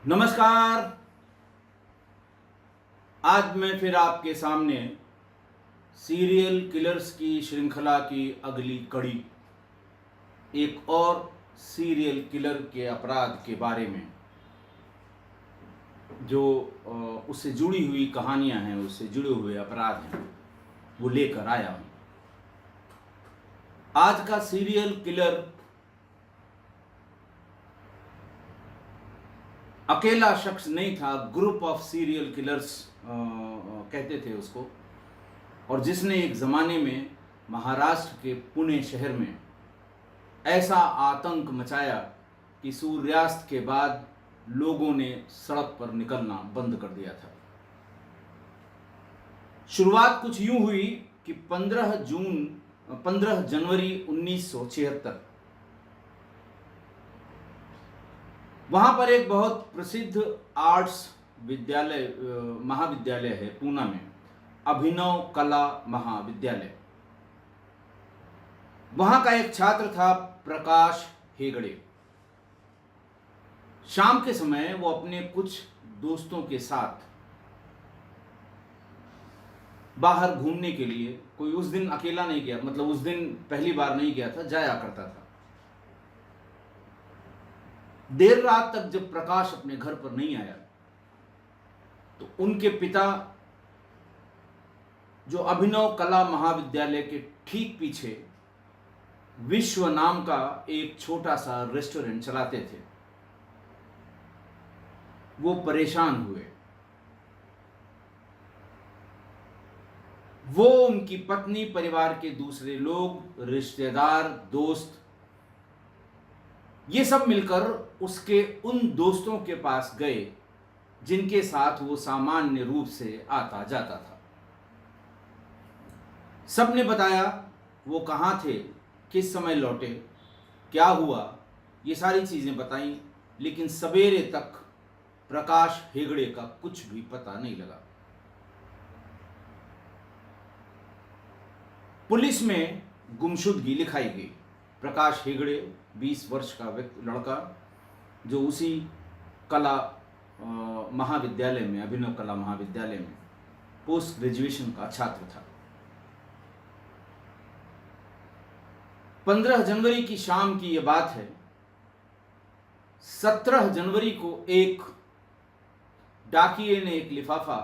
नमस्कार। आज मैं फिर आपके सामने सीरियल किलर्स की श्रृंखला की अगली कड़ी, एक और सीरियल किलर के अपराध के बारे में जो उससे जुड़ी हुई कहानियां हैं, उससे जुड़े हुए अपराध हैं, वो लेकर आया हूं। आज का सीरियल किलर अकेला शख्स नहीं था, ग्रुप ऑफ सीरियल किलर्स कहते थे उसको, और जिसने एक ज़माने में महाराष्ट्र के पुणे शहर में ऐसा आतंक मचाया कि सूर्यास्त के बाद लोगों ने सड़क पर निकलना बंद कर दिया था। शुरुआत कुछ यूं हुई कि 15 जनवरी 1976 वहां पर एक बहुत प्रसिद्ध आर्ट्स महाविद्यालय है पूना में, अभिनव कला महाविद्यालय। वहां का एक छात्र था प्रकाश हेगड़े। शाम के समय वो अपने कुछ दोस्तों के साथ बाहर घूमने के लिए, कोई उस दिन अकेला नहीं गया, मतलब उस दिन पहली बार नहीं गया था, जाया करता था। देर रात तक जब प्रकाश अपने घर पर नहीं आया तो उनके पिता, जो अभिनव कला महाविद्यालय के ठीक पीछे विश्व नाम का एक छोटा सा रेस्टोरेंट चलाते थे, वो परेशान हुए। वो, उनकी पत्नी, परिवार के दूसरे लोग, रिश्तेदार, दोस्त, ये सब मिलकर उसके उन दोस्तों के पास गए जिनके साथ वो सामान्य रूप से आता जाता था। सब ने बताया वो कहाँ थे, किस समय लौटे, क्या हुआ, ये सारी चीज़ें बताईं, लेकिन सवेरे तक प्रकाश हेगड़े का कुछ भी पता नहीं लगा। पुलिस में गुमशुदगी लिखाई गई। प्रकाश हेगड़े 20 वर्ष का लड़का, जो उसी कला महाविद्यालय में, अभिनव कला महाविद्यालय में पोस्ट ग्रेजुएशन का छात्र था। 15 जनवरी की शाम की यह बात है। 17 जनवरी को एक डाकिये ने एक लिफाफा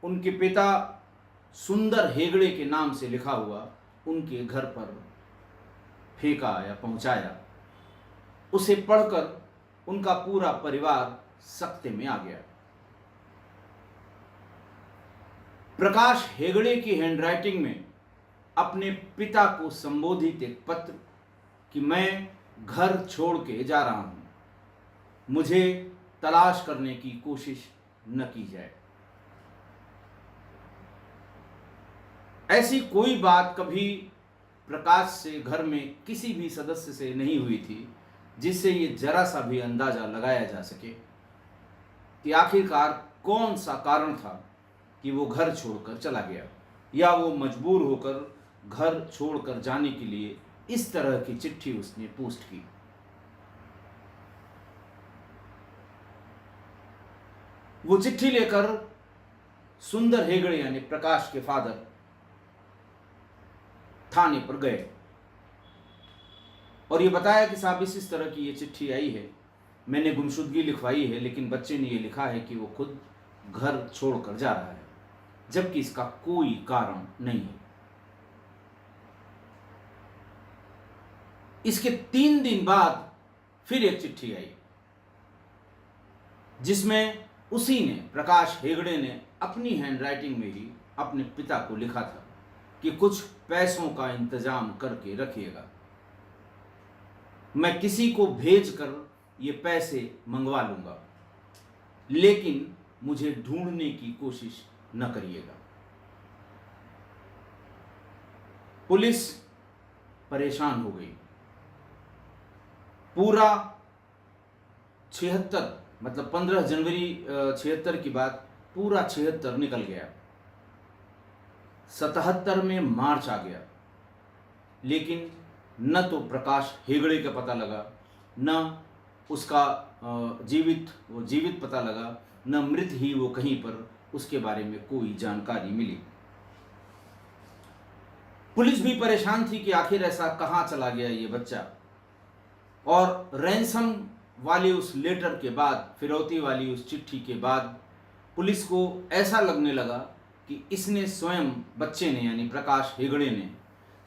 उनके पिता सुंदर हेगड़े के नाम से लिखा हुआ उनके घर पर फेंका या पहुंचाया। उसे पढ़कर उनका पूरा परिवार सकते में आ गया। प्रकाश हेगड़े की हैंडराइटिंग में अपने पिता को संबोधित एक पत्र कि मैं घर छोड़ के जा रहा हूं, मुझे तलाश करने की कोशिश न की जाए। ऐसी कोई बात कभी प्रकाश से घर में किसी भी सदस्य से नहीं हुई थी जिससे ये जरा सा भी अंदाजा लगाया जा सके कि आखिरकार कौन सा कारण था कि वो घर छोड़कर चला गया, या वो मजबूर होकर घर छोड़कर जाने के लिए इस तरह की चिट्ठी उसने पोस्ट की। वो चिट्ठी लेकर सुंदर हेगड़े यानी प्रकाश के फादर थाने पर गए और ये बताया कि साहब इस तरह की ये चिट्ठी आई है, मैंने गुमशुदगी लिखवाई है, लेकिन बच्चे ने ये लिखा है कि वो खुद घर छोड़कर जा रहा है, जबकि इसका कोई कारण नहीं है। इसके 3 दिन बाद फिर एक चिट्ठी आई जिसमें उसी ने, प्रकाश हेगड़े ने, अपनी हैंडराइटिंग में ही अपने पिता को लिखा था कि कुछ पैसों का इंतजाम करके रखिएगा, मैं किसी को भेजकर ये पैसे मंगवा लूंगा, लेकिन मुझे ढूंढने की कोशिश न करिएगा। पुलिस परेशान हो गई। पूरा 76, मतलब 15 जनवरी 76 की बात, पूरा 76 निकल गया। 77 में मार्च आ गया, लेकिन न तो प्रकाश हेगड़े का पता लगा, न उसका वो जीवित पता लगा, न मृत ही वो कहीं पर उसके बारे में कोई जानकारी मिली। पुलिस भी परेशान थी कि आखिर ऐसा कहाँ चला गया ये बच्चा। और रैंसम वाली उस लेटर के बाद, फिरौती वाली उस चिट्ठी के बाद पुलिस को ऐसा लगने लगा कि इसने स्वयं, बच्चे ने यानी प्रकाश हेगड़े ने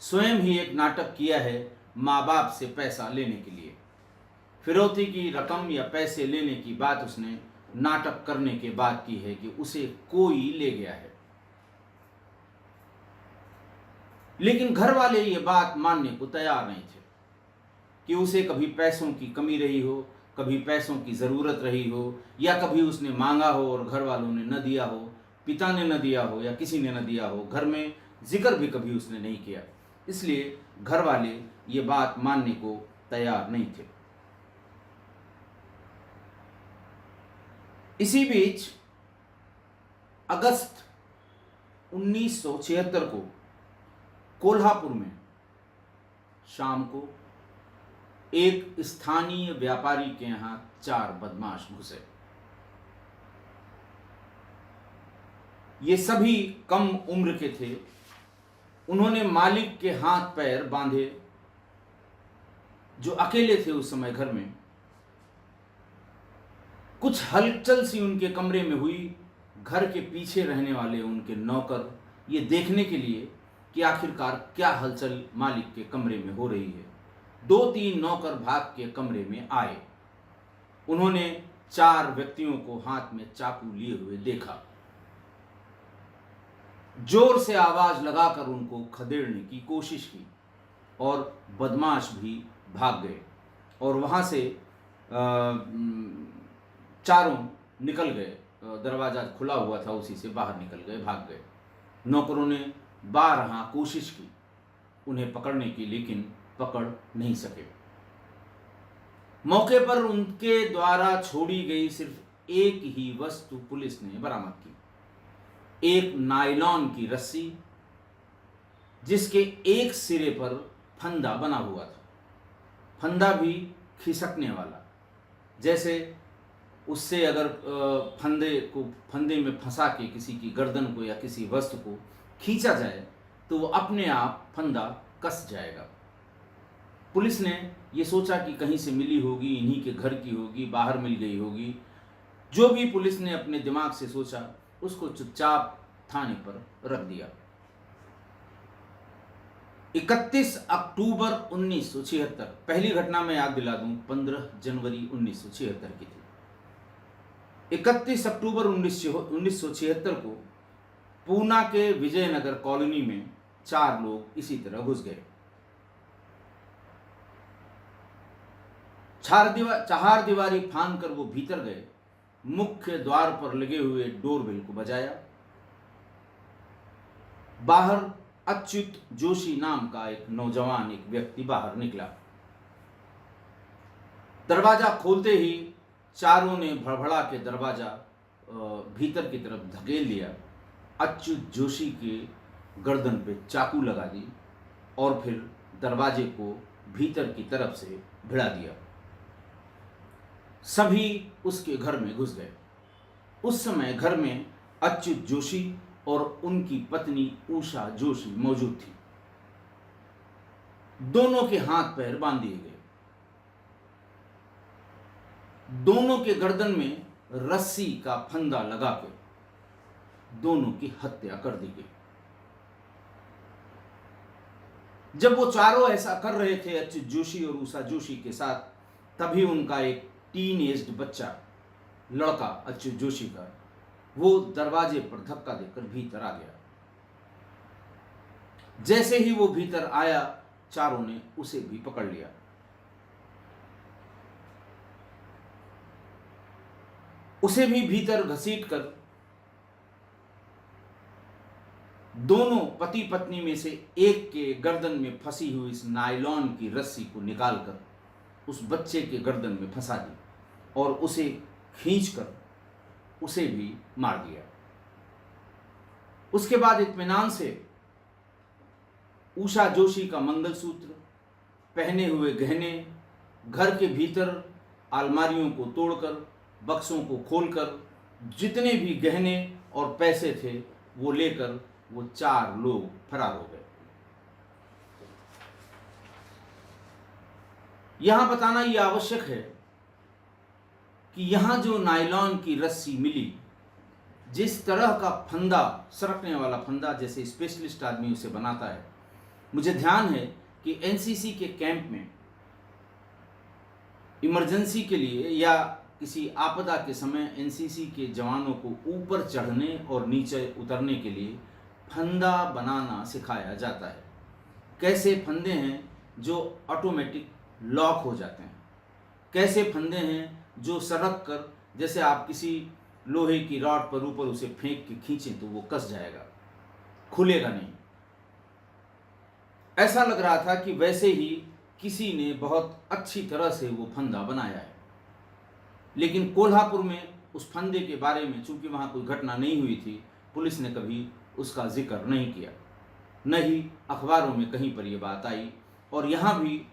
स्वयं ही एक नाटक किया है माँ बाप से पैसा लेने के लिए। फिरौती की रकम या पैसे लेने की बात उसने नाटक करने के बाद की है कि उसे कोई ले गया है। लेकिन घर वाले ये बात मानने को तैयार नहीं थे कि उसे कभी पैसों की कमी रही हो, कभी पैसों की ज़रूरत रही हो, या कभी उसने मांगा हो और घर वालों ने न दिया हो, पिता ने न दिया हो या किसी ने न दिया हो। घर में जिक्र भी कभी उसने नहीं किया, इसलिए घर वाले ये बात मानने को तैयार नहीं थे। इसी बीच अगस्त 1976 को कोल्हापुर में शाम को एक स्थानीय व्यापारी के यहां 4 बदमाश घुसे। ये सभी कम उम्र के थे। उन्होंने मालिक के हाथ पैर बांधे, जो अकेले थे उस समय घर में। कुछ हलचल सी उनके कमरे में हुई। घर के पीछे रहने वाले उनके नौकर ये देखने के लिए कि आखिरकार क्या हलचल मालिक के कमरे में हो रही है, 2-3 नौकर भाग के कमरे में आए। उन्होंने 4 व्यक्तियों को हाथ में चाकू लिए हुए देखा। जोर से आवाज लगाकर उनको खदेड़ने की कोशिश की और बदमाश भी भाग गए और वहां से चारों निकल गए। दरवाजा खुला हुआ था, उसी से बाहर निकल गए, भाग गए। नौकरों ने 12 कोशिश की उन्हें पकड़ने की, लेकिन पकड़ नहीं सके। मौके पर उनके द्वारा छोड़ी गई सिर्फ एक ही वस्तु पुलिस ने बरामद की, एक नायलॉन की रस्सी जिसके एक सिरे पर फंदा बना हुआ था। फंदा भी खिसकने वाला, जैसे उससे अगर फंदे में फंसा के किसी की गर्दन को या किसी वस्तु को खींचा जाए तो वो अपने आप फंदा कस जाएगा। पुलिस ने ये सोचा कि कहीं से मिली होगी, इन्हीं के घर की होगी, बाहर मिल गई होगी। जो भी पुलिस ने अपने दिमाग से सोचा उसको चुपचाप थाने पर रख दिया। 31 अक्टूबर 1976, पहली घटना मैं याद दिला दूं, 15 जनवरी 1976 की थी। 31 अक्टूबर 1976 को पूना के विजयनगर कॉलोनी में 4 लोग इसी तरह घुस गए। चार दीवारी फांद कर वो भीतर गए, मुख्य द्वार पर लगे हुए डोरबेल को बजाया। बाहर अच्युत जोशी नाम का एक नौजवान, एक व्यक्ति बाहर निकला। दरवाजा खोलते ही चारों ने भड़बड़ा के दरवाजा भीतर की तरफ धकेल दिया। अच्युत जोशी के गर्दन पे चाकू लगा दी और फिर दरवाजे को भीतर की तरफ से भिड़ा दिया। सभी उसके घर में घुस गए। उस समय घर में अच्युत जोशी और उनकी पत्नी उषा जोशी मौजूद थी। दोनों के हाथ पैर बांध दिए गए। दोनों के गर्दन में रस्सी का फंदा लगा के दोनों की हत्या कर दी गई। जब वो चारों ऐसा कर रहे थे, अच्युत जोशी और उषा जोशी के साथ, तभी उनका एक टीन एज्ड बच्चा, लड़का अच्युत जोशी का, वो दरवाजे पर धक्का देकर भीतर आ गया। जैसे ही वो भीतर आया, चारों ने उसे भी पकड़ लिया। उसे भी भीतर घसीटकर दोनों पति पत्नी में से एक के गर्दन में फंसी हुई इस नायलॉन की रस्सी को निकालकर उस बच्चे के गर्दन में फंसा दी और उसे खींचकर उसे भी मार दिया। उसके बाद इत्मीनान से उषा जोशी का मंगलसूत्र, पहने हुए गहने, घर के भीतर अलमारियों को तोड़कर, बक्सों को खोलकर जितने भी गहने और पैसे थे वो लेकर वो 4 लोग फरार हो गए। यहां बताना ये आवश्यक है कि यहां जो नायलॉन की रस्सी मिली, जिस तरह का फंदा, सरकने वाला फंदा जैसे स्पेशलिस्ट आदमी उसे बनाता है, मुझे ध्यान है कि एनसीसी के कैंप में इमरजेंसी के लिए या किसी आपदा के समय एनसीसी के जवानों को ऊपर चढ़ने और नीचे उतरने के लिए फंदा बनाना सिखाया जाता है। कैसे फंदे हैं जो ऑटोमेटिक लॉक हो जाते हैं, कैसे फंदे हैं जो सरक कर, जैसे आप किसी लोहे की रॉड पर ऊपर उसे फेंक के खींचें तो वो कस जाएगा, खुलेगा नहीं। ऐसा लग रहा था कि वैसे ही किसी ने बहुत अच्छी तरह से वो फंदा बनाया है। लेकिन कोल्हापुर में उस फंदे के बारे में, चूंकि वहां कोई घटना नहीं हुई थी, पुलिस ने कभी उसका जिक्र नहीं किया, न ही अखबारों में कहीं पर यह बात आई। और यहाँ भी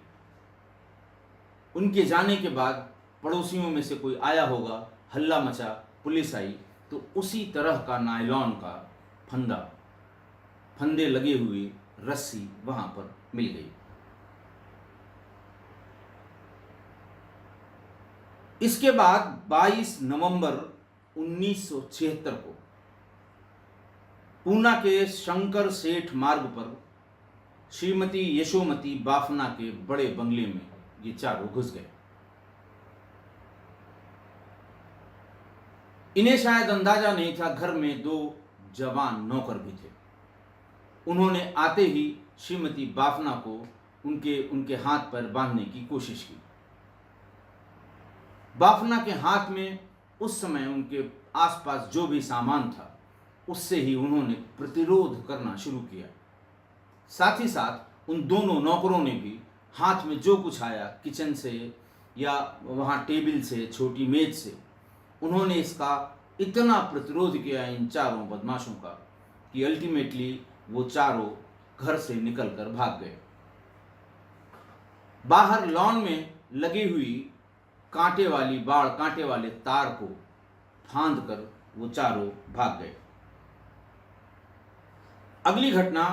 उनके जाने के बाद पड़ोसियों में से कोई आया होगा, हल्ला मचा, पुलिस आई, तो उसी तरह का नायलॉन का फंदा, फंदे लगे हुए रस्सी वहां पर मिल गई। इसके बाद 22 नवंबर 1976 को पूना के शंकर सेठ मार्ग पर श्रीमती यशोमती बाफना के बड़े बंगले में ये चारों घुस गए। इन्हें शायद अंदाजा नहीं था, घर में 2 जवान नौकर भी थे। उन्होंने आते ही श्रीमती बाफना को उनके हाथ पर बांधने की कोशिश की। बाफना के हाथ में उस समय उनके आसपास जो भी सामान था उससे ही उन्होंने प्रतिरोध करना शुरू किया। साथ ही साथ उन दोनों नौकरों ने भी हाथ में जो कुछ आया, किचन से या वहाँ टेबल से, छोटी मेज से, उन्होंने इसका इतना प्रतिरोध किया इन चारों बदमाशों का कि अल्टीमेटली वो चारों घर से निकलकर भाग गए। बाहर लॉन में लगी हुई कांटे वाले तार को फांद कर वो चारों भाग गए। अगली घटना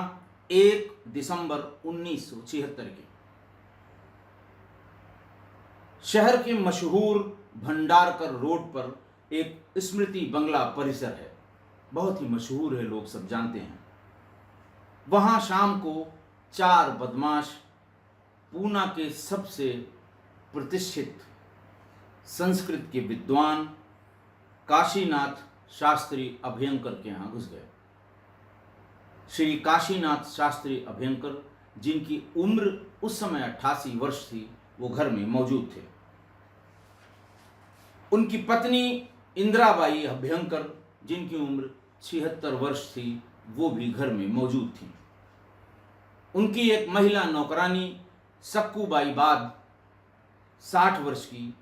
1 दिसंबर 1976 की। शहर के मशहूर भंडारकर रोड पर एक स्मृति बंगला परिसर है, बहुत ही मशहूर है, लोग सब जानते हैं। वहां शाम को 4 बदमाश पूना के सबसे प्रतिष्ठित संस्कृत के विद्वान काशीनाथ शास्त्री अभयंकर के यहां घुस गए। श्री काशीनाथ शास्त्री अभयंकर, जिनकी उम्र उस समय 88 वर्ष थी, वो घर में मौजूद थे। उनकी पत्नी इंदिराबाई अभयंकर, जिनकी उम्र 76 वर्ष थी, वो भी घर में मौजूद थी। उनकी एक महिला नौकरानी सक्कूबाई बाद 60 वर्ष की,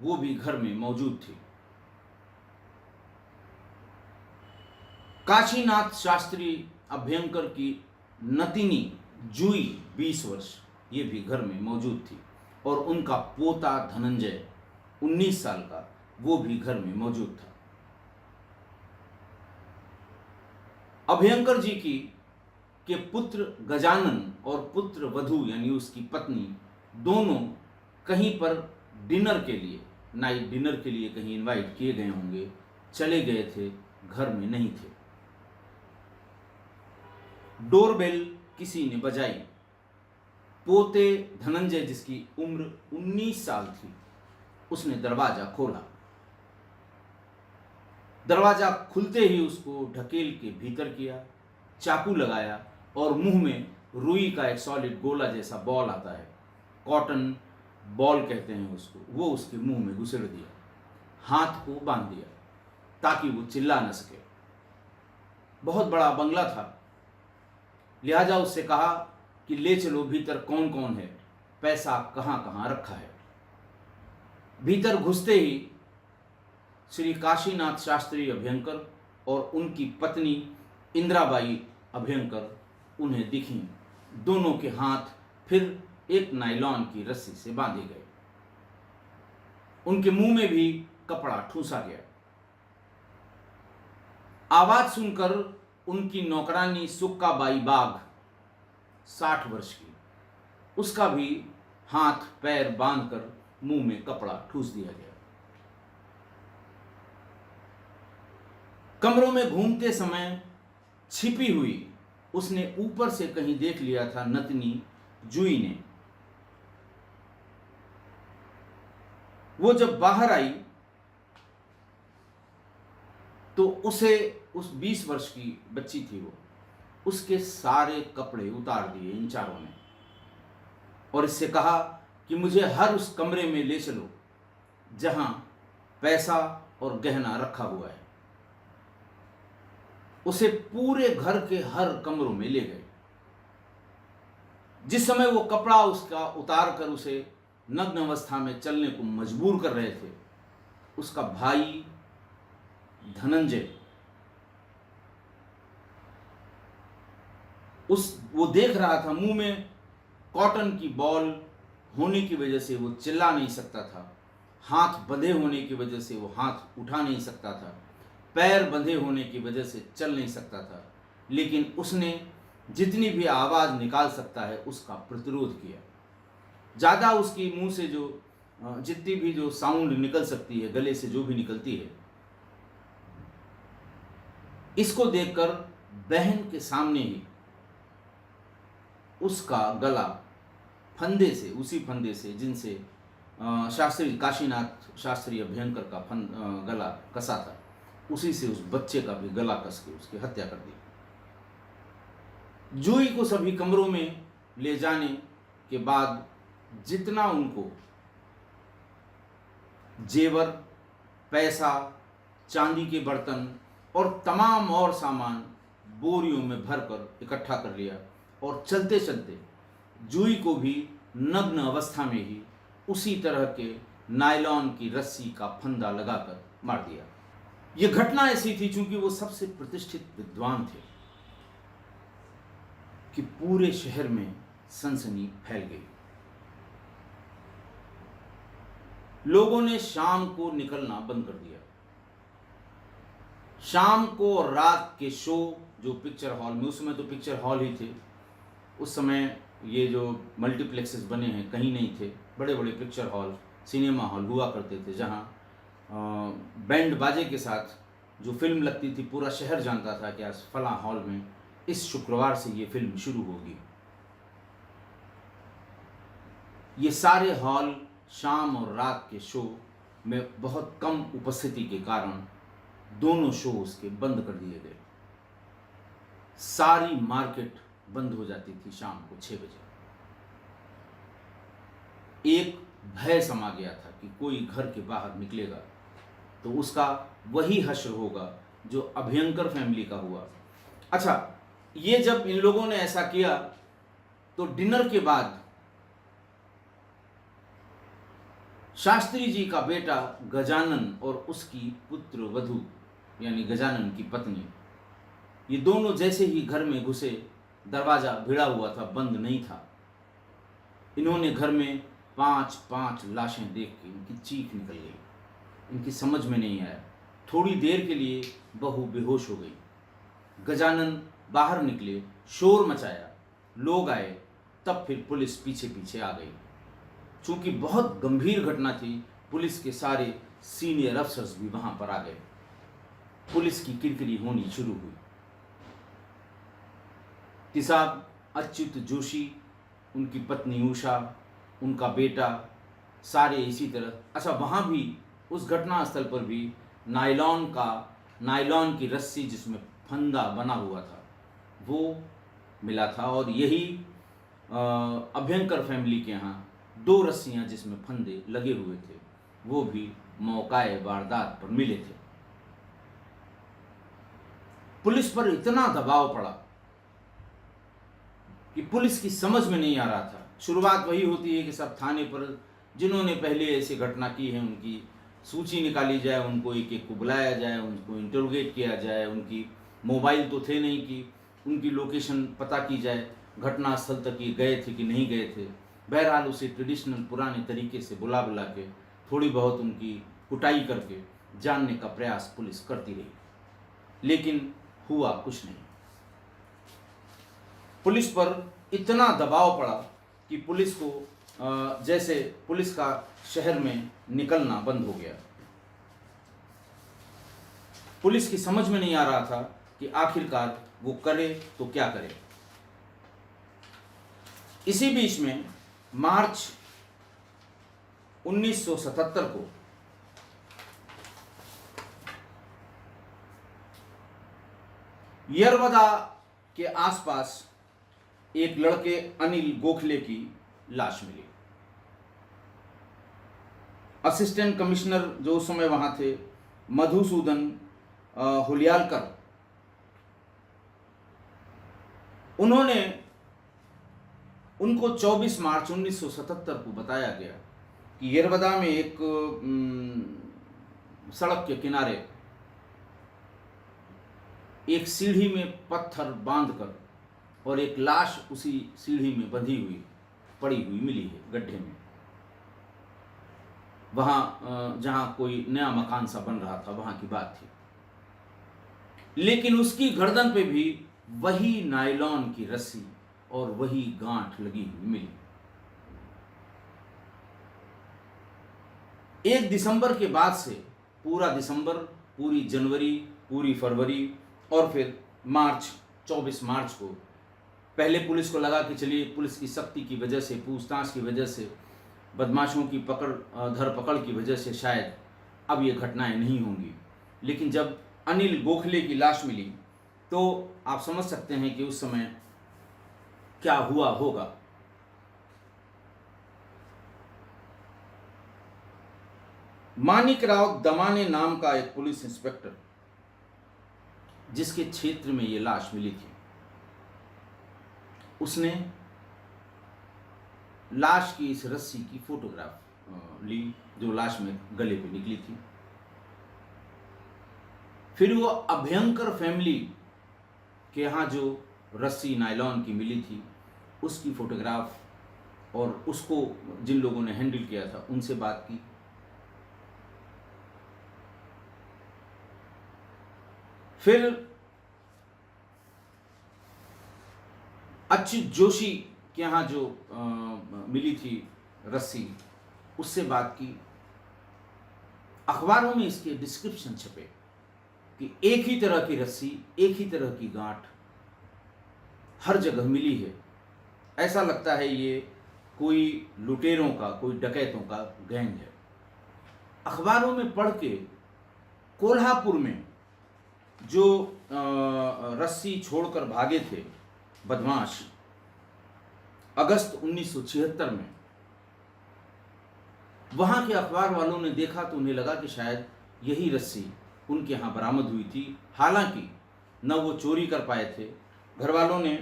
वो भी घर में मौजूद थी। काशीनाथ शास्त्री अभयंकर की नतिनी जूई 20 वर्ष, ये भी घर में मौजूद थी। और उनका पोता धनंजय 19 साल का, वो भी घर में मौजूद था। अभयंकर जी के पुत्र गजानन और पुत्र वधू यानी उसकी पत्नी, दोनों कहीं पर डिनर के लिए, नाइट डिनर के लिए कहीं इनवाइट किए गए होंगे, चले गए थे, घर में नहीं थे। डोरबेल किसी ने बजाई। पोते धनंजय, जिसकी उम्र 19 साल थी, उसने दरवाजा खोला। दरवाजा खुलते ही उसको ढकेल के भीतर किया, चाकू लगाया और मुंह में रुई का एक सॉलिड गोला जैसा बॉल आता है, कॉटन बॉल कहते हैं उसको, वो उसके मुंह में घुसेड़ दिया। हाथ को बांध दिया ताकि वो चिल्ला न सके। बहुत बड़ा बंगला था, लिहाजा उससे कहा कि ले चलो भीतर, कौन कौन है, पैसा कहाँ कहाँ रखा है। भीतर घुसते ही श्री काशीनाथ शास्त्री अभयंकर और उनकी पत्नी इंदिराबाई अभयंकर उन्हें दिखीं। दोनों के हाथ फिर एक नायलॉन की रस्सी से बांधे गए। उनके मुंह में भी कपड़ा ठूंसा गया। आवाज सुनकर उनकी नौकरानी सुक्का बाई बाघ 60 वर्ष की, उसका भी हाथ पैर बांधकर मुंह में कपड़ा ठूस दिया गया। कमरों में घूमते समय छिपी हुई उसने ऊपर से कहीं देख लिया था नतनी जुई ने। वो जब बाहर आई तो उसे, उस 20 वर्ष की बच्ची थी वो, उसके सारे कपड़े उतार दिए इन चारों ने और इससे कहा कि मुझे हर उस कमरे में ले चलो जहां पैसा और गहना रखा हुआ है। उसे पूरे घर के हर कमरों में ले गए। जिस समय वो कपड़ा उसका उतार कर उसे नग्न अवस्था में चलने को मजबूर कर रहे थे, उसका भाई धनंजय वो देख रहा था। मुंह में कॉटन की बॉल होने की वजह से वो चिल्ला नहीं सकता था, हाथ बंधे होने की वजह से वो हाथ उठा नहीं सकता था, पैर बंधे होने की वजह से चल नहीं सकता था, लेकिन उसने जितनी भी आवाज़ निकाल सकता है उसका प्रतिरोध किया। ज़्यादा उसकी मुंह से जो जितनी भी जो साउंड निकल सकती है, गले से जो भी निकलती है, इसको देखकर बहन के सामने ही उसका गला फंदे से, उसी फंदे से जिनसे शास्त्री काशीनाथ शास्त्री अभ्यंकर का गला कसा था, उसी से उस बच्चे का भी गला कस के उसकी हत्या कर दी। जूही को सभी कमरों में ले जाने के बाद जितना उनको जेवर, पैसा, चांदी के बर्तन और तमाम और सामान बोरियों में भरकर इकट्ठा कर लिया और चलते चलते जूही को भी नग्न अवस्था में ही उसी तरह के नायलॉन की रस्सी का फंदा लगाकर मार दिया। यह घटना ऐसी थी चूंकि वो सबसे प्रतिष्ठित विद्वान थे कि पूरे शहर में सनसनी फैल गई। लोगों ने शाम को निकलना बंद कर दिया। शाम को और रात के शो जो पिक्चर हॉल में, उस समय तो पिक्चर हॉल ही थे, उस समय ये जो मल्टीप्लेक्सेस बने हैं कहीं नहीं थे, बड़े बड़े पिक्चर हॉल, सिनेमा हॉल हुआ करते थे जहां बैंड बाजे के साथ जो फिल्म लगती थी पूरा शहर जानता था कि आज फला हॉल में इस शुक्रवार से ये फिल्म शुरू होगी। ये सारे हॉल शाम और रात के शो में बहुत कम उपस्थिति के कारण दोनों शो उसके बंद कर दिए गए। सारी मार्केट बंद हो जाती थी शाम को 6 बजे। एक भय समा गया था कि कोई घर के बाहर निकलेगा तो उसका वही हश्र होगा जो अभयंकर फैमिली का हुआ। अच्छा, ये जब इन लोगों ने ऐसा किया तो डिनर के बाद शास्त्री जी का बेटा गजानन और उसकी पुत्र वधू यानी गजानन की पत्नी, ये दोनों जैसे ही घर में घुसे, दरवाजा भिड़ा हुआ था, बंद नहीं था। इन्होंने घर में 5-5 लाशें देख के इनकी चीख निकल गई। इनकी समझ में नहीं आया। थोड़ी देर के लिए बहू बेहोश हो गई। गजानन बाहर निकले, शोर मचाया, लोग आए, तब फिर पुलिस पीछे पीछे आ गई। चूंकि बहुत गंभीर घटना थी, पुलिस के सारे सीनियर अफसर्स भी वहां पर आ गए। पुलिस की किरकिरी होनी शुरू हुई कि साहब अच्युत जोशी, उनकी पत्नी उषा, उनका बेटा, सारे इसी तरह। अच्छा, वहाँ भी उस घटना स्थल पर भी नायलॉन की रस्सी जिसमें फंदा बना हुआ था वो मिला था, और यही अभयंकर फैमिली के यहाँ 2 रस्सियाँ जिसमें फंदे लगे हुए थे वो भी मौकाए वारदात पर मिले थे। पुलिस पर इतना दबाव पड़ा कि पुलिस की समझ में नहीं आ रहा था। शुरुआत वही होती है कि सब थाने पर जिन्होंने पहले ऐसी घटना की है उनकी सूची निकाली जाए, उनको एक एक को बुलाया जाए, उनको इंटरोगेट किया जाए, उनकी मोबाइल तो थे नहीं कि उनकी लोकेशन पता की जाए, घटना स्थल तक ये गए थे कि नहीं गए थे। बहरहाल उसे ट्रेडिशनल पुराने तरीके से बुला के थोड़ी बहुत उनकी कुटाई करके जानने का प्रयास पुलिस करती रही, लेकिन हुआ कुछ नहीं। पुलिस पर इतना दबाव पड़ा कि पुलिस को जैसे पुलिस का शहर में निकलना बंद हो गया। पुलिस की समझ में नहीं आ रहा था कि आखिरकार वो करे तो क्या करे। इसी बीच में मार्च 1977 को यरवदा के आसपास एक लड़के अनिल गोखले की लाश मिली। असिस्टेंट कमिश्नर जो उस समय वहां थे, मधुसूदन हुलियालकर, उन्होंने उनको 24 मार्च 1977 को बताया गया कि यरवदा में एक सड़क के किनारे एक सीढ़ी में पत्थर बांधकर और एक लाश उसी सीढ़ी में बंधी हुई पड़ी हुई मिली है गड्ढे में, वहां जहां कोई नया मकान सा बन रहा था, वहां की बात थी। लेकिन उसकी गर्दन पे भी वही नायलॉन की रस्सी और वही गांठ लगी हुई मिली। 1 दिसंबर के बाद से पूरा दिसंबर, पूरी जनवरी, पूरी फरवरी और फिर मार्च, 24 मार्च को पहले पुलिस को लगा कि चलिए पुलिस की सख्ती की वजह से, पूछताछ की वजह से, बदमाशों की धरपकड़ की वजह से शायद अब ये घटनाएं नहीं होंगी। लेकिन जब अनिल गोखले की लाश मिली तो आप समझ सकते हैं कि उस समय क्या हुआ होगा। मानिकराव दमाने नाम का एक पुलिस इंस्पेक्टर, जिसके क्षेत्र में ये लाश मिली थी, उसने लाश की इस रस्सी की फोटोग्राफ ली जो लाश में गले पे निकली थी। फिर वो अभयंकर फैमिली के यहाँ जो रस्सी नायलॉन की मिली थी उसकी फोटोग्राफ और उसको जिन लोगों ने हैंडल किया था उनसे बात की। फिर अच्युत जोशी के यहाँ जो मिली थी रस्सी, उससे बात की। अखबारों में इसके डिस्क्रिप्शन छपे कि एक ही तरह की रस्सी, एक ही तरह की गांठ हर जगह मिली है। ऐसा लगता है ये कोई लुटेरों का, कोई डकैतों का गैंग है। अखबारों में पढ़ के कोल्हापुर में जो रस्सी छोड़कर भागे थे बदमाश अगस्त 1976 में, वहां के अखबार वालों ने देखा तो उन्हें लगा कि शायद यही रस्सी उनके यहाँ बरामद हुई थी। हालांकि न वो चोरी कर पाए थे, घर वालों ने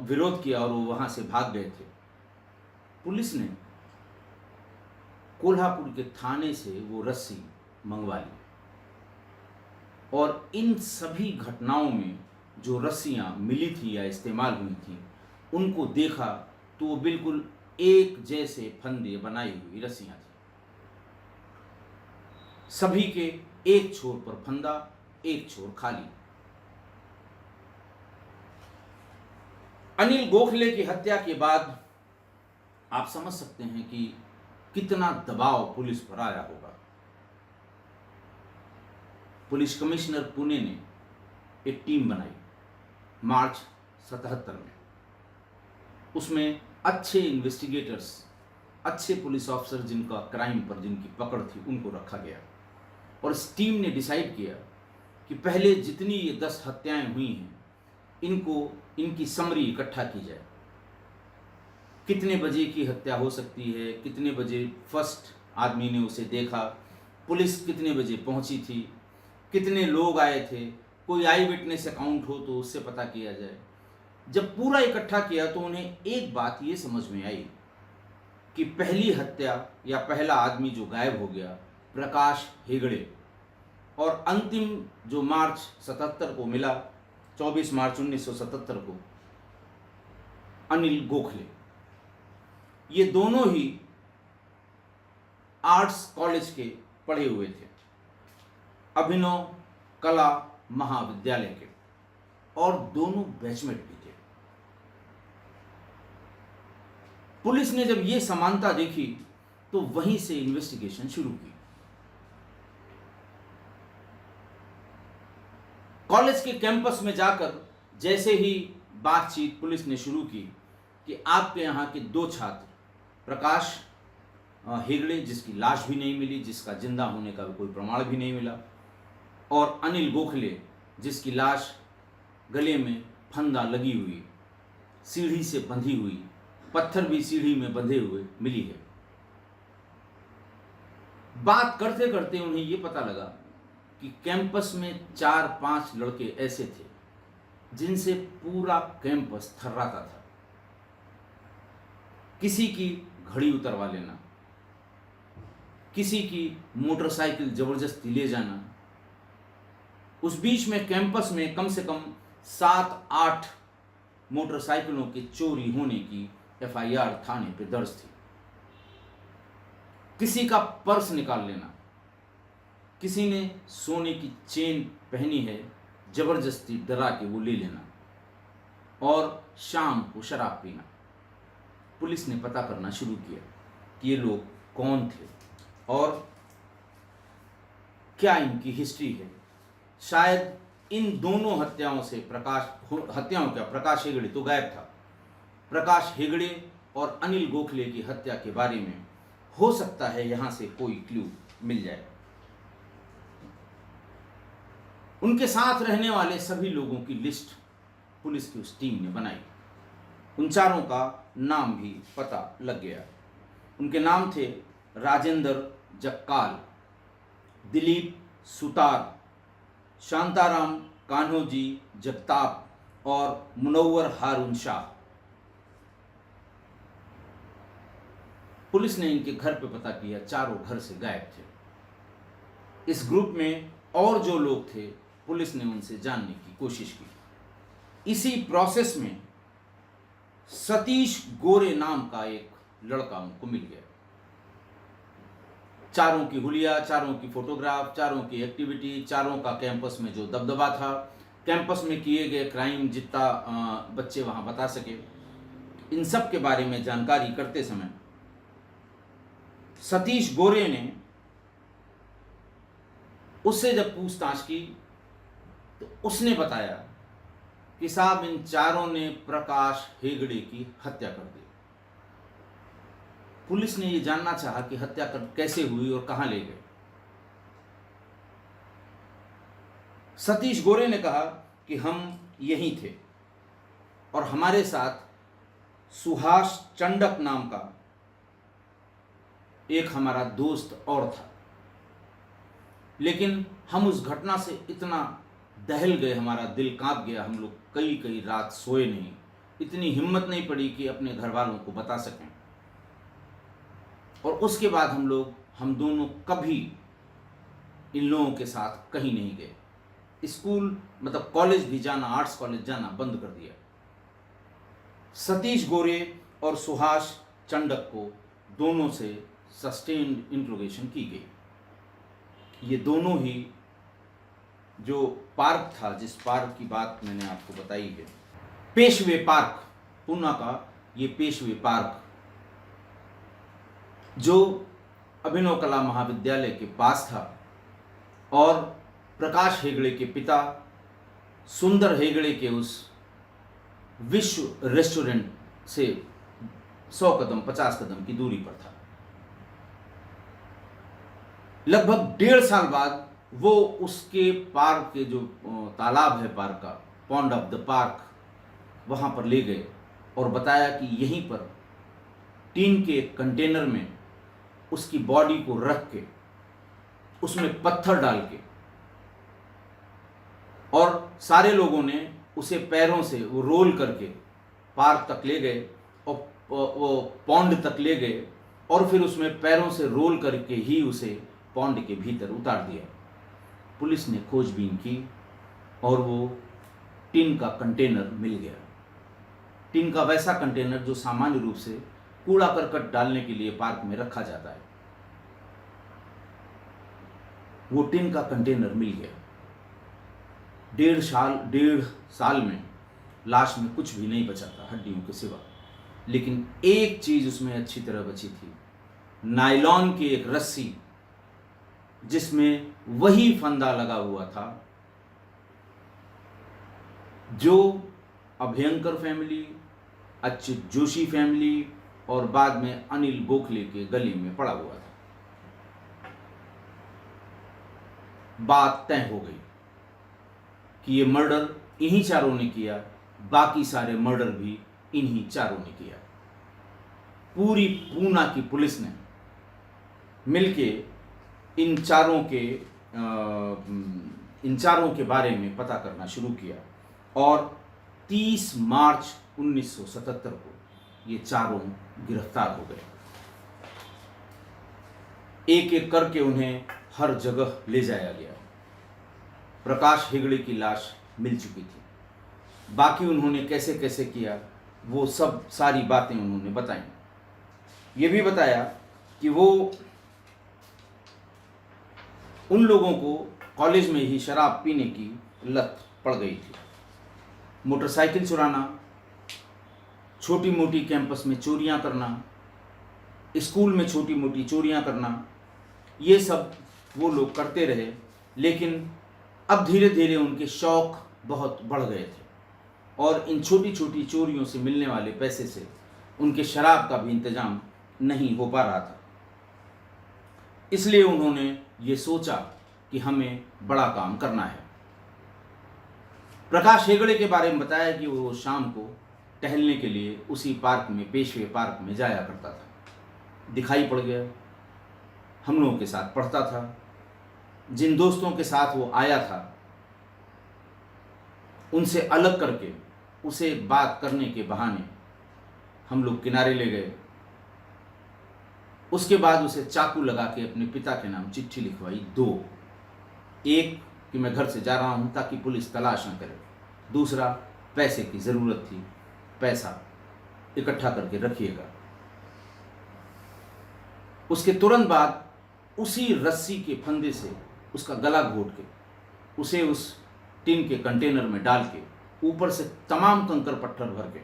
विरोध किया और वो वहां से भाग गए थे। पुलिस ने कोल्हापुर के थाने से वो रस्सी मंगवा ली और इन सभी घटनाओं में जो रस्सियां मिली थी या इस्तेमाल हुई थी उनको देखा तो वो बिल्कुल एक जैसे फंदे बनाई हुई रस्सियां थी। सभी के एक छोर पर फंदा, एक छोर खाली। अनिल गोखले की हत्या के बाद आप समझ सकते हैं कि कितना दबाव पुलिस पर आया होगा। पुलिस कमिश्नर पुणे ने एक टीम बनाई मार्च 77 में। उसमें अच्छे इन्वेस्टिगेटर्स, अच्छे पुलिस ऑफिसर जिनका क्राइम पर जिनकी पकड़ थी उनको रखा गया और इस टीम ने डिसाइड किया कि पहले जितनी ये 10 हत्याएं हुई हैं इनकी समरी इकट्ठा की जाए। कितने बजे की हत्या हो सकती है, कितने बजे फर्स्ट आदमी ने उसे देखा, पुलिस कितने बजे पहुंची थी, कितने लोग आए थे, कोई आई विटनेस अकाउंट हो तो उससे पता किया जाए। जब पूरा इकट्ठा किया तो उन्हें एक बात ये समझ में आई कि पहली हत्या या पहला आदमी जो गायब हो गया प्रकाश हेगड़े, और अंतिम जो मार्च 77 को मिला, 24 मार्च 1977 को, अनिल गोखले, ये दोनों ही आर्ट्स कॉलेज के पढ़े हुए थे, अभिनव कला महाविद्यालय के, और दोनों बैचमेट भी थे। पुलिस ने जब ये समानता देखी तो वहीं से इन्वेस्टिगेशन शुरू की। कॉलेज के कैंपस में जाकर जैसे ही बातचीत पुलिस ने शुरू की कि आपके यहाँ के 2 छात्र, प्रकाश हेगड़े जिसकी लाश भी नहीं मिली, जिसका जिंदा होने का कोई प्रमाण भी नहीं मिला, और अनिल गोखले जिसकी लाश गले में फंदा लगी हुई, सीढ़ी से बंधी हुई, पत्थर भी सीढ़ी में बंधे हुए मिली है। बात करते करते उन्हें यह पता लगा कि कैंपस में 4-5 लड़के ऐसे थे जिनसे पूरा कैंपस थर्राता था। किसी की घड़ी उतरवा लेना, किसी की मोटरसाइकिल जबरदस्ती ले जाना। उस बीच में कैंपस में कम से कम 7-8 मोटरसाइकिलों के चोरी होने की FIR थाने पे दर्ज थी। किसी का पर्स निकाल लेना, किसी ने सोने की चेन पहनी है जबरदस्ती डरा के वो ले लेना, और शाम को शराब पीना। पुलिस ने पता करना शुरू किया कि ये लोग कौन थे और क्या इनकी हिस्ट्री है। शायद इन दोनों हत्याओं से प्रकाश हेगड़े तो गायब था। प्रकाश हेगड़े और अनिल गोखले की हत्या के बारे में हो सकता है यहां से कोई क्लू मिल जाए। उनके साथ रहने वाले सभी लोगों की लिस्ट पुलिस की उस टीम ने बनाई। उन चारों का नाम भी पता लग गया। उनके नाम थे राजेंद्र जक्काल, दिलीप सुतार, शांताराम कान्होजी जगताप और मुनव्वर हारून शाह। पुलिस ने इनके घर पे पता किया, चारों घर से गायब थे। इस ग्रुप में और जो लोग थे पुलिस ने उनसे जानने की कोशिश की। इसी प्रोसेस में सतीश गोरे नाम का एक लड़का उनको मिल गया। चारों की हुलिया, चारों की फोटोग्राफ, चारों की एक्टिविटी, चारों का कैंपस में जो दबदबा था, कैंपस में किए गए क्राइम जितना बच्चे वहां बता सके, इन सब के बारे में जानकारी करते समय सतीश गोरे ने उससे जब पूछताछ की तो उसने बताया कि साहब इन चारों ने प्रकाश हेगड़े की हत्या कर दी। पुलिस ने यह जानना चाहा कि हत्या कैसे हुई और कहां ले गए। सतीश गोरे ने कहा कि हम यहीं थे और हमारे साथ सुहास चंडक नाम का एक हमारा दोस्त और था, लेकिन हम उस घटना से इतना दहल गए, हमारा दिल कांप गया, हम लोग कई कई रात सोए नहीं, इतनी हिम्मत नहीं पड़ी कि अपने घर वालों को बता सकें। और उसके बाद हम दोनों कभी इन लोगों के साथ कहीं नहीं गए। स्कूल मतलब कॉलेज भी जाना, आर्ट्स कॉलेज जाना बंद कर दिया। सतीश गोरे और सुहास चंडक को दोनों से सस्टेन्ड इंट्रोगेशन की गई। ये दोनों ही जो पार्क था, जिस पार्क की बात मैंने आपको बताई है, पेशवे पार्क, पूना का ये पेशवे पार्क जो अभिनव कला महाविद्यालय के पास था, और प्रकाश हेगड़े के पिता सुंदर हेगड़े के उस विश्व रेस्टोरेंट से 100 कदम 50 कदम की दूरी पर था। लगभग 1.5 साल बाद वो उसके पार्क के जो तालाब है पार्क का, पॉन्ड ऑफ द पार्क, वहां पर ले गए और बताया कि यहीं पर टीन के कंटेनर में उसकी बॉडी को रख के उसमें पत्थर डाल के, और सारे लोगों ने उसे पैरों से वो रोल करके पार्क तक ले गए और वो पॉन्ड तक ले गए, और फिर उसमें पैरों से रोल करके ही उसे पॉन्ड के भीतर उतार दिया। पुलिस ने खोजबीन की और वो टिन का कंटेनर मिल गया। टिन का वैसा कंटेनर जो सामान्य रूप से कूड़ा करकट डालने के लिए पार्क में रखा जाता है। वो टिन का कंटेनर मिल गया। 1.5 साल में लाश में कुछ भी नहीं बचा था हड्डियों के सिवा, लेकिन एक चीज उसमें अच्छी तरह बची थी, नायलॉन की एक रस्सी जिसमें वही फंदा लगा हुआ था जो अभयंकर फैमिली, अच्युत जोशी फैमिली और बाद में अनिल गोखले के गले में पड़ा हुआ था। बात तय हो गई कि ये मर्डर इन्हीं चारों ने किया, बाकी सारे मर्डर भी इन्हीं चारों ने किया। पूरी पूना की पुलिस ने मिलके इन चारों के बारे में पता करना शुरू किया और 30 मार्च 1977 को ये चारों गिरफ्तार हो गए। एक एक करके उन्हें हर जगह ले जाया गया। प्रकाश हेगड़े की लाश मिल चुकी थी। बाकी उन्होंने कैसे कैसे किया वो सब सारी बातें उन्होंने बताई। ये भी बताया कि वो उन लोगों को कॉलेज में ही शराब पीने की लत पड़ गई थी। मोटरसाइकिल चुराना, छोटी मोटी कैंपस में चोरियां करना, स्कूल में छोटी मोटी चोरियां करना, ये सब वो लोग करते रहे। लेकिन अब धीरे धीरे उनके शौक बहुत बढ़ गए थे और इन छोटी छोटी चोरियों से मिलने वाले पैसे से उनके शराब का भी इंतजाम नहीं हो पा रहा था। इसलिए उन्होंने ये सोचा कि हमें बड़ा काम करना है। प्रकाश हेगड़े के बारे में बताया कि वो शाम को टहलने के लिए उसी पार्क में, पेशवे पार्क में जाया करता था। दिखाई पड़ गया, हम लोगों के साथ पढ़ता था। जिन दोस्तों के साथ वो आया था उनसे अलग करके उसे बात करने के बहाने हम लोग किनारे ले गए। उसके बाद उसे चाकू लगा के अपने पिता के नाम चिट्ठी लिखवाई 2। एक कि मैं घर से जा रहा हूं ताकि पुलिस तलाश न करे, दूसरा पैसे की ज़रूरत थी, पैसा इकट्ठा करके रखिएगा। उसके तुरंत बाद उसी रस्सी के फंदे से उसका गला घोट के उसे उस टिन के कंटेनर में डाल के ऊपर से तमाम कंकर पत्थर भर के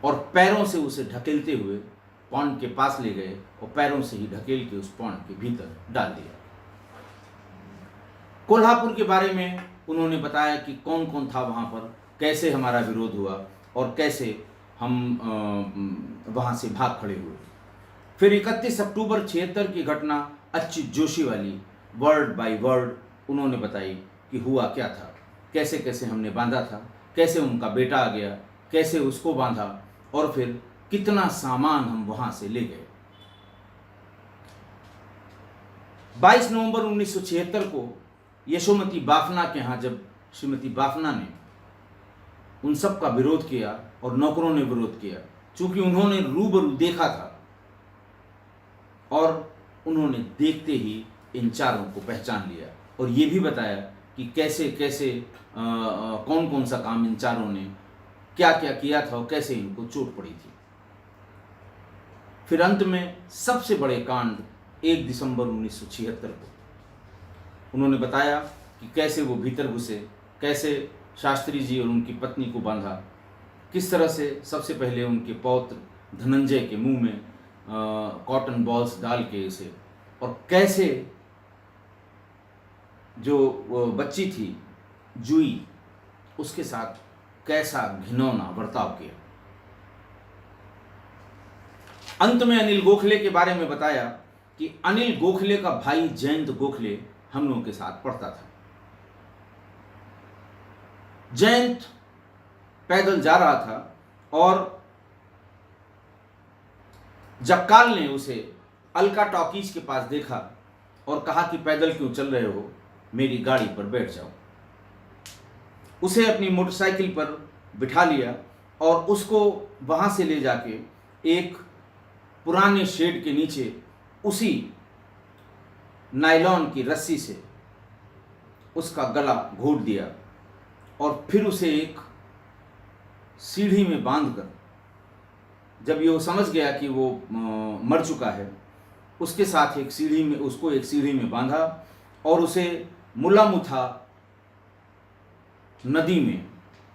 और पैरों से उसे ढकेलते हुए पॉन्ड के पास ले गए और पैरों से ही ढकेल के उस पॉन्ड के भीतर डाल दिया। कोल्हापुर के बारे में उन्होंने बताया कि कौन कौन था वहाँ पर, कैसे हमारा विरोध हुआ और कैसे हम वहाँ से भाग खड़े हुए। फिर 31 अक्टूबर 76 की घटना अच्युत जोशी वाली वर्ड बाय वर्ड उन्होंने बताई कि हुआ क्या था, कैसे कैसे हमने बांधा था, कैसे उनका बेटा आ गया, कैसे उसको बांधा और फिर कितना सामान हम वहां से ले गए। 22 नवंबर 1976 को यशोमती बाफना के यहाँ जब श्रीमती बाफना ने उन सब का विरोध किया और नौकरों ने विरोध किया, चूंकि उन्होंने रूबरू देखा था और उन्होंने देखते ही इन चारों को पहचान लिया और ये भी बताया कि कैसे कैसे कौन कौन सा काम इन चारों ने क्या क्या किया था और कैसे इनको चोट पड़ी थी। फिर अंत में सबसे बड़े कांड 1 दिसंबर 1976 को उन्होंने बताया कि कैसे वो भीतर घुसे, कैसे शास्त्री जी और उनकी पत्नी को बांधा, किस तरह से सबसे पहले उनके पौत्र धनंजय के मुंह में कॉटन बॉल्स डाल के इसे, और कैसे जो बच्ची थी जुई उसके साथ कैसा घिनौना बर्ताव किया। अंत में अनिल गोखले के बारे में बताया कि अनिल गोखले का भाई जयंत गोखले हम लोगों के साथ पढ़ता था। जयंत पैदल जा रहा था और जक्काल ने उसे अलका टॉकीज के पास देखा और कहा कि पैदल क्यों चल रहे हो, मेरी गाड़ी पर बैठ जाओ। उसे अपनी मोटरसाइकिल पर बिठा लिया और उसको वहां से ले जाके एक पुराने शेड के नीचे उसी नायलॉन की रस्सी से उसका गला घोट दिया और फिर उसे एक सीढ़ी में बांधकर, जब ये वो समझ गया कि वो मर चुका है, उसके साथ एक सीढ़ी में, उसको एक सीढ़ी में बांधा और उसे मुला मुथा नदी में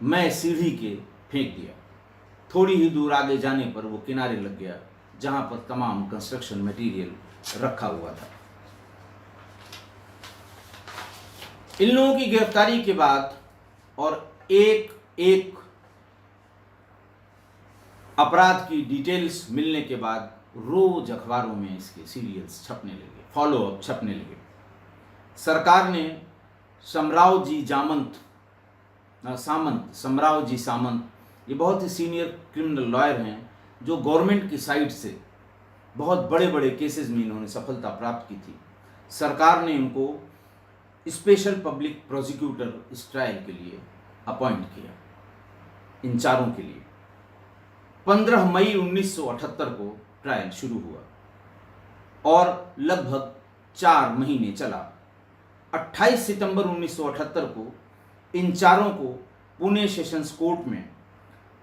मैं सीढ़ी के फेंक दिया। थोड़ी ही दूर आगे जाने पर वो किनारे लग गया जहां पर तमाम कंस्ट्रक्शन मटेरियल रखा हुआ था। इन लोगों की गिरफ्तारी के बाद और एक एक अपराध की डिटेल्स मिलने के बाद रोज अखबारों में इसके सीरियल्स छपने लगे, फॉलो अप छपने लगे। सरकार ने समराव जी सामंत, ये बहुत ही सीनियर क्रिमिनल लॉयर हैं जो गवर्नमेंट की साइड से बहुत बड़े बड़े केसेस में इन्होंने सफलता प्राप्त की थी। सरकार ने इनको स्पेशल पब्लिक प्रोसिक्यूटर इस ट्रायल के लिए अपॉइंट किया, इन चारों के लिए। 15 मई 1978 को ट्रायल शुरू हुआ और लगभग 4 महीने चला। 28 सितंबर 1978 को इन चारों को पुणे सेशंस कोर्ट में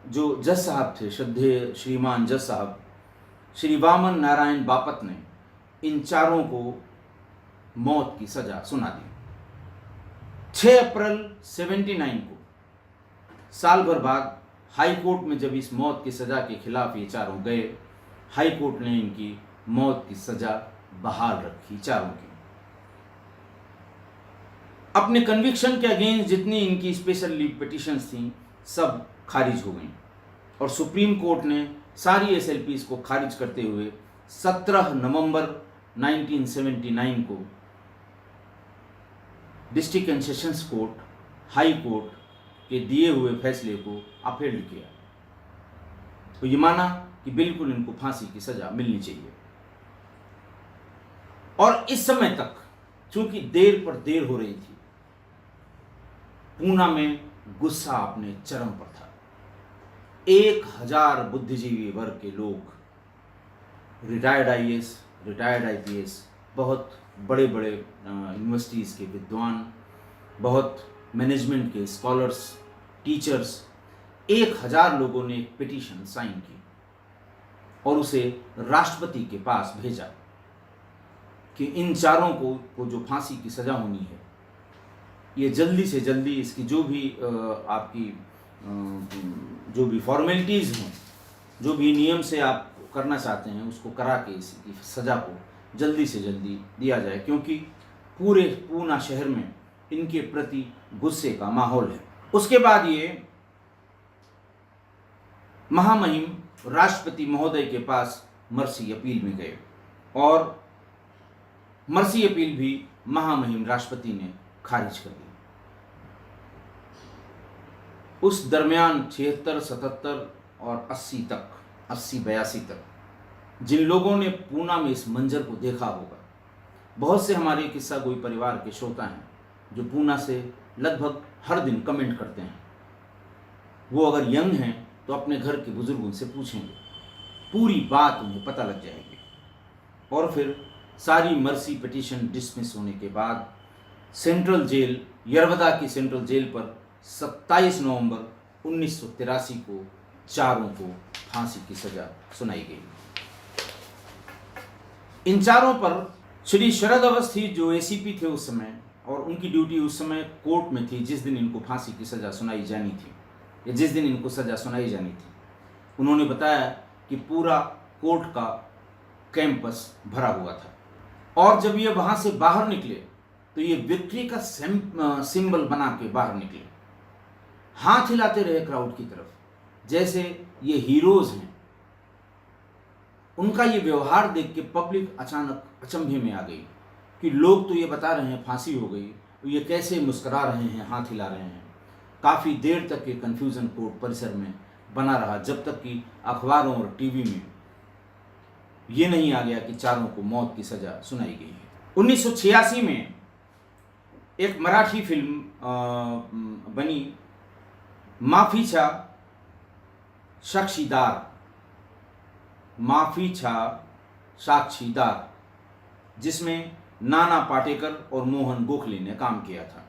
जो जज साहब थे, श्रद्धेय श्रीमान जज साहब श्री वामन नारायण बापत ने इन चारों को मौत की सजा सुना दी। 6 अप्रैल 79 को, साल भर बाद, हाई कोर्ट में जब इस मौत की सजा के खिलाफ ये चारों गए, हाई कोर्ट ने इनकी मौत की सजा बहाल रखी चारों की। अपने कन्विक्शन के अगेंस्ट जितनी इनकी स्पेशल लीव पिटिशंस थी सब खारिज हो गई और सुप्रीम कोर्ट ने सारी एसएलपीज को खारिज करते हुए 17 नवंबर 1979 को district and sessions court, high court के दिए हुए फैसले को अपील किया। तो ये माना कि बिल्कुल इनको फांसी की सजा मिलनी चाहिए। और इस समय तक चूंकि देर पर देर हो रही थी, पूना में गुस्सा अपने चरम पर था। 1000 बुद्धिजीवी वर्ग के लोग, रिटायर्ड आईएएस, रिटायर्ड आईपीएस, बहुत बड़े बड़े यूनिवर्सिटीज़ के विद्वान, बहुत मैनेजमेंट के स्कॉलर्स, टीचर्स, 1000 लोगों ने एक पिटीशन साइन की और उसे राष्ट्रपति के पास भेजा कि इन चारों को जो फांसी की सज़ा होनी है, ये जल्दी से जल्दी इसकी जो भी आपकी जो भी फॉर्मेलिटीज़ हैं, जो भी नियम से आप करना चाहते हैं, उसको करा के इसकी सज़ा को जल्दी से जल्दी दिया जाए, क्योंकि पूरे पूना शहर में इनके प्रति गुस्से का माहौल है। उसके बाद ये महामहिम राष्ट्रपति महोदय के पास मर्सी अपील में गए और मर्सी अपील भी महामहिम राष्ट्रपति ने खारिज कर दी। उस दरमियान 76, 77 और 80-82 तक जिन लोगों ने पूना में इस मंजर को देखा होगा, बहुत से हमारे किस्सा गोई परिवार के श्रोता हैं जो पूना से लगभग हर दिन कमेंट करते हैं। वो अगर यंग हैं तो अपने घर के बुजुर्ग उनसे पूछेंगे, पूरी बात उन्हें पता लग जाएगी। और फिर सारी मर्सी पिटीशन डिसमिस होने के बाद सेंट्रल जेल, यरवदा की सेंट्रल जेल पर 27 नवंबर 1983 को चारों को फांसी की सजा सुनाई गई। इन चारों पर श्री शरद अवस्थी जो एसीपी थे उस समय, और उनकी ड्यूटी उस समय कोर्ट में थी जिस दिन इनको फांसी की सज़ा सुनाई जानी थी, या जिस दिन इनको सज़ा सुनाई जानी थी, उन्होंने बताया कि पूरा कोर्ट का कैंपस भरा हुआ था और जब ये वहाँ से बाहर निकले तो ये विक्ट्री का सिंबल बना के बाहर निकले, हाथ हिलाते रहे क्राउड की तरफ, जैसे ये हीरोज हैं। उनका ये व्यवहार देख के पब्लिक अचानक अचंभे में आ गई कि लोग तो ये बता रहे हैं फांसी हो गई, तो ये कैसे मुस्कुरा रहे हैं, हाथ हिला रहे हैं। काफ़ी देर तक ये कन्फ्यूज़न कोर्ट परिसर में बना रहा, जब तक कि अखबारों और टीवी में ये नहीं आ गया कि चारों को मौत की सज़ा सुनाई गई है। 1986 में एक मराठी फिल्म बनी, माफीचा साक्षीदार, जिसमें नाना पाटेकर और मोहन गोखले ने काम किया था।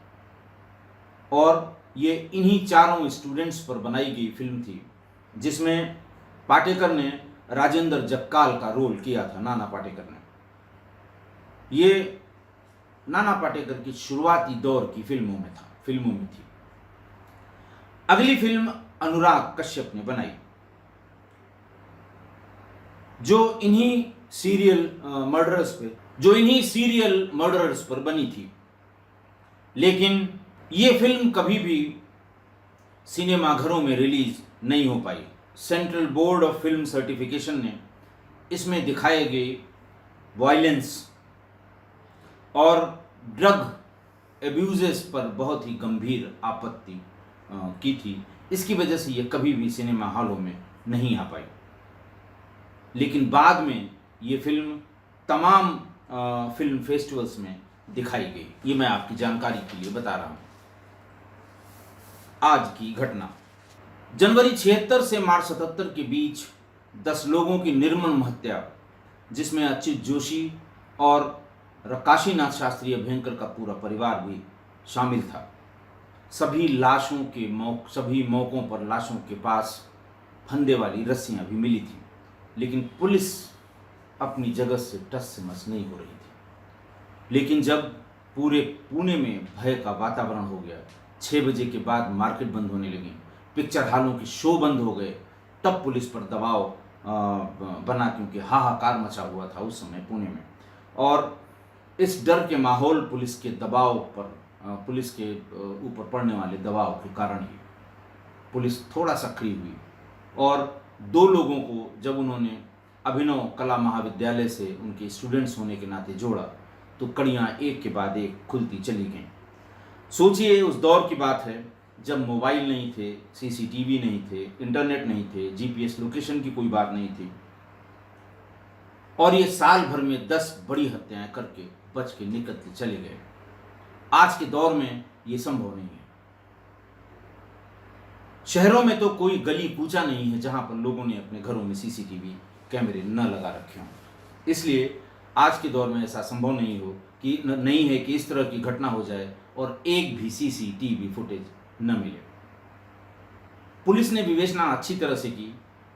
और ये इन्हीं चारों स्टूडेंट्स पर बनाई गई फिल्म थी, जिसमें पाटेकर ने राजेंद्र जक्काल का रोल किया था, नाना पाटेकर ने। ये नाना पाटेकर की शुरुआती दौर की फिल्मों में थी। अगली फिल्म अनुराग कश्यप ने बनाई, जो इन्हीं सीरियल मर्डरर्स पर बनी थी। लेकिन ये फिल्म कभी भी सिनेमाघरों में रिलीज नहीं हो पाई। Central Board of Film Certification ने इसमें दिखाए गए वायलेंस और ड्रग एब्यूजेस पर बहुत ही गंभीर आपत्ति की थी। इसकी वजह से ये कभी भी सिनेमा हॉलों में नहीं आ पाई। लेकिन बाद में ये फिल्म तमाम फिल्म फेस्टिवल्स में दिखाई गई। ये मैं आपकी जानकारी के लिए बता रहा हूँ। आज की घटना, जनवरी 76 से मार्च 77 के बीच 10 लोगों की निर्मम हत्या, जिसमें अच्युत जोशी और काशीनाथ शास्त्री अभ्यंकर का पूरा परिवार भी शामिल था। सभी मौकों पर लाशों के पास फंदे वाली रस्सियां भी मिली थी, लेकिन पुलिस अपनी जगह से टस से मस नहीं हो रही थी। लेकिन जब पूरे पुणे में भय का वातावरण हो गया, 6 बजे के बाद मार्केट बंद होने लगी, पिक्चर हॉलों के शो बंद हो गए, तब पुलिस पर दबाव बना, क्योंकि हाहाकार मचा हुआ था उस समय पुणे में। और इस डर के माहौल, पुलिस के ऊपर पड़ने वाले दबाव के कारण ही पुलिस थोड़ा सक्रिय हुई। और 2 लोगों को जब उन्होंने अभिनव कला महाविद्यालय से उनके स्टूडेंट्स होने के नाते जोड़ा, तो कड़ियाँ एक के बाद एक खुलती चली गईं। सोचिए, उस दौर की बात है जब मोबाइल नहीं थे, सीसीटीवी नहीं थे, इंटरनेट नहीं थे, जीपीएस लोकेशन की कोई बात नहीं थी, और ये साल भर में 10 बड़ी हत्याएं करके बच के निकलते चले गए। आज के दौर में ये संभव नहीं है। शहरों में तो कोई गली कूचा नहीं है जहां पर लोगों ने अपने घरों में सीसीटीवी कैमरे न लगा रखे हों। इसलिए आज के दौर में ऐसा संभव नहीं है कि इस तरह की घटना हो जाए और एक भी सीसीटीवी फुटेज न मिले। पुलिस ने विवेचना अच्छी तरह से की।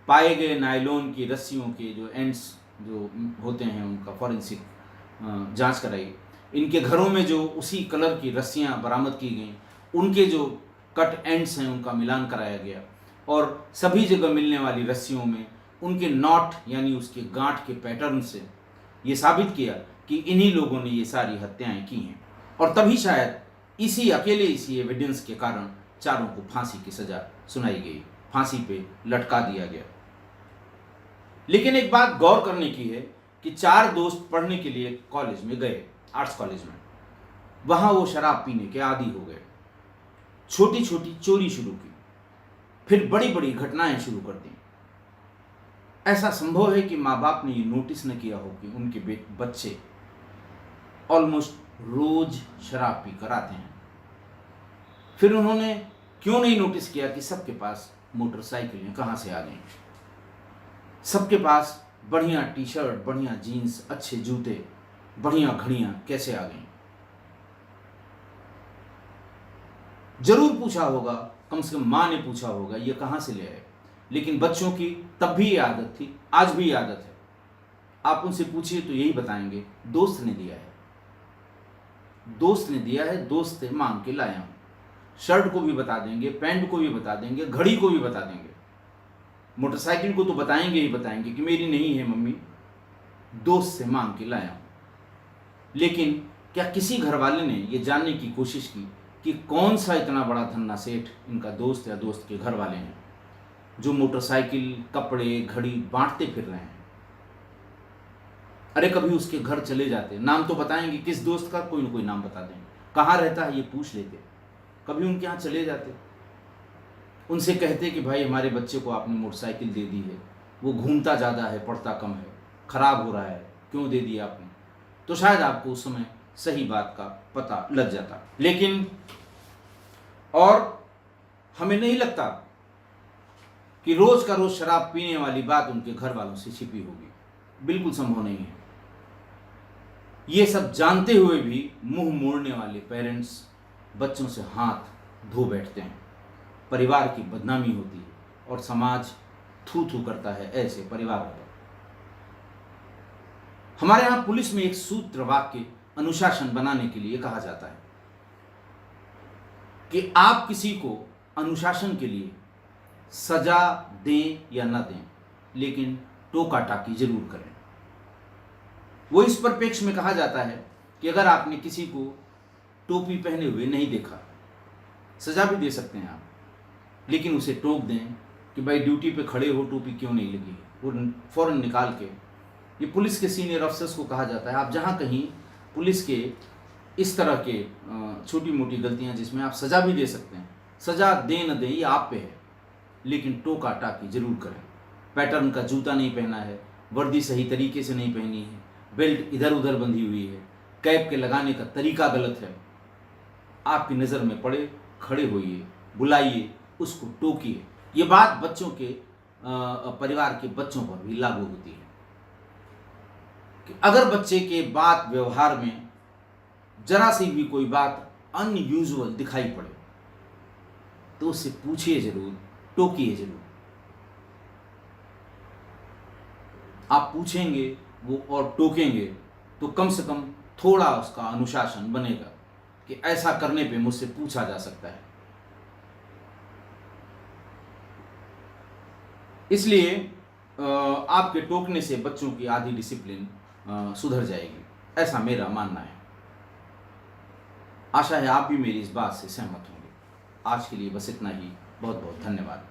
पाए गए नायलॉन की रस्सियों के जो एंड्स जो होते हैं, उनका फॉरेंसिक जांच कराई। इनके घरों में जो उसी कलर की रस्सियां बरामद की गईं, उनके जो कट एंड्स हैं उनका मिलान कराया गया, और सभी जगह मिलने वाली रस्सियों में उनके नॉट यानी उसके गांठ के पैटर्न से ये साबित किया कि इन्हीं लोगों ने ये सारी हत्याएं की हैं। और तभी शायद इसी एविडेंस के कारण चारों को फांसी की सजा सुनाई गई, फांसी पे लटका दिया गया। लेकिन एक बात गौर करने की है कि 4 दोस्त पढ़ने के लिए कॉलेज में गए, आर्ट्स कॉलेज में। वहां वो शराब पीने के आदी हो गए, छोटी छोटी चोरी शुरू की, फिर बड़ी बड़ी घटनाएं शुरू कर दी। ऐसा संभव है कि माँ बाप ने ये नोटिस न किया हो कि उनके बच्चे ऑलमोस्ट रोज शराब पी कर आते हैं। फिर उन्होंने क्यों नहीं नोटिस किया कि सबके पास मोटरसाइकिलें कहाँ से आ गई, सबके पास बढ़िया टी शर्ट, बढ़िया जीन्स, अच्छे जूते, बढ़िया घड़ियां कैसे आ गई। जरूर पूछा होगा, कम से कम माँ ने पूछा होगा ये कहाँ से ले आए। लेकिन बच्चों की तब भी ये आदत थी, आज भी ये आदत है। आप उनसे पूछिए तो यही बताएंगे, दोस्त ने दिया है, दोस्त ने दिया है, दोस्त से मांग के लाया हूं। शर्ट को भी बता देंगे, पैंट को भी बता देंगे, घड़ी को भी बता देंगे, मोटरसाइकिल को तो बताएंगे ही बताएंगे कि मेरी नहीं है मम्मी, दोस्त से मांग के लाया हूं। लेकिन क्या किसी घर वाले ने यह जानने की कोशिश की कि कौन सा इतना बड़ा धन्ना सेठ इनका दोस्त या दोस्त के घर वाले हैं जो मोटरसाइकिल, कपड़े, घड़ी बांटते फिर रहे हैं। अरे कभी उसके घर चले जाते, नाम तो बताएंगे किस दोस्त का, कोई ना कोई नाम बता देंगे, कहाँ रहता है ये पूछ लेते। कभी उनके यहाँ चले जाते, उनसे कहते कि भाई हमारे बच्चे को आपने मोटरसाइकिल दे दी है, वो घूमता ज़्यादा है, पढ़ता कम है, खराब हो रहा है, क्यों दे दिया आपने। तो शायद आपको उस समय सही बात का पता लग जाता। लेकिन और हमें नहीं लगता कि रोज का रोज शराब पीने वाली बात उनके घर वालों से छिपी होगी, बिल्कुल संभव नहीं है। ये सब जानते हुए भी मुंह मोड़ने वाले पेरेंट्स बच्चों से हाथ धो बैठते हैं। परिवार की बदनामी होती है और समाज थू थू करता है ऐसे परिवार पर। हमारे यहाँ पुलिस में एक सूत्र वाक्य अनुशासन बनाने के लिए कहा जाता है कि आप किसी को अनुशासन के लिए सजा दें या न दें, लेकिन टोका टाकी जरूर करें। वो इस परिप्रेक्ष्य में कहा जाता है कि अगर आपने किसी को टोपी पहने हुए नहीं देखा, सजा भी दे सकते हैं आप, लेकिन उसे टोक दें कि भाई ड्यूटी पे खड़े हो, टोपी क्यों नहीं लगी है, वो फौरन निकाल के। ये पुलिस के सीनियर अफसर्स को कहा जाता है, आप जहाँ कहीं पुलिस के इस तरह के छोटी मोटी गलतियाँ जिसमें आप सजा भी दे सकते हैं, सजा दें न दें ये आप पे है, लेकिन टोका टाकी जरूर करें। पैटर्न का जूता नहीं पहना है, वर्दी सही तरीके से नहीं पहनी है, बेल्ट इधर उधर बंधी हुई है, कैप के लगाने का तरीका गलत है, आपकी नज़र में पड़े, खड़े होइए, बुलाइए, उसको टोकिए। ये बात बच्चों के परिवार के बच्चों पर भी लागू होती है कि अगर बच्चे के बात व्यवहार में जरा सी भी कोई बात अनयूजुअल दिखाई पड़े तो उससे पूछिए जरूर, टोकिए जरूर। आप पूछेंगे वो और टोकेंगे तो कम से कम थोड़ा उसका अनुशासन बनेगा कि ऐसा करने पे मुझसे पूछा जा सकता है। इसलिए आपके टोकने से बच्चों की आधी डिसिप्लिन सुधर जाएगी, ऐसा मेरा मानना है। आशा है आप भी मेरी इस बात से सहमत होंगे। आज के लिए बस इतना ही। बहुत बहुत धन्यवाद।